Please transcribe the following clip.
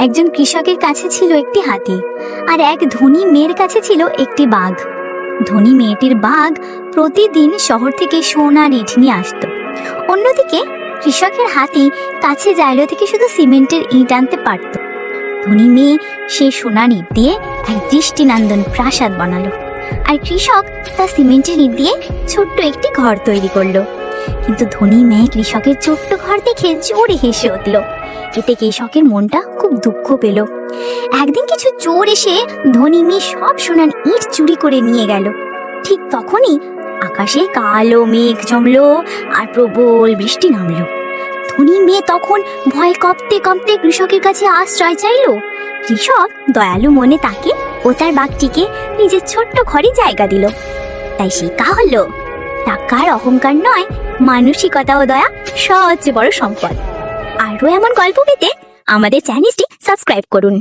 একজন কৃষকের কাছে ছিল একটি হাতি, আর এক ধনী মেয়ের কাছে ছিল একটি বাঘ। ধনী মেয়েটির বাঘ প্রতিদিন শহর থেকে সোনার ইট নিয়ে আসতো। অন্যদিকে কৃষকের হাতি কাছে জায়গা থেকে শুধু সিমেন্টের ইট আনতে পারত। ধনী মেয়ে সেই সোনার ইট দিয়ে এক দৃষ্টিনন্দন প্রাসাদ বানালো, আর কৃষক তার সিমেন্টের ইট দিয়ে ছোট্ট একটি ঘর তৈরি করলো। কিন্তু ধনী মেয়ে কৃষকের ছোট্ট ঘর দেখে জোরে হেসে উঠল। এতে কৃষকের মনটা খুব দুঃখ পেল। একদিন কিছু চোর এসে ধনী মেয়ে সব সোনার ইট চুরি করে নিয়ে গেল। ঠিক তখনই আকাশে কালো মেঘ জমলো আর প্রবল বৃষ্টি নামলো। ধনী মেয়ে তখন ভয়ে কাঁপতে কাঁপতে কৃষকের কাছে আশ্রয় চাইলো। কৃষক দয়ালু মনে তাকে ও তার বাঘটিকে নিজের ছোট্ট ঘরে জায়গা দিল। তাই শেখা হলো, টাকার অহংকার নয়, মানসিকতা ও দয়া সবচেয়ে বড় সম্পদ। আরও এমন গল্প পেতে আমাদের চ্যানেলটি সাবস্ক্রাইব করুন।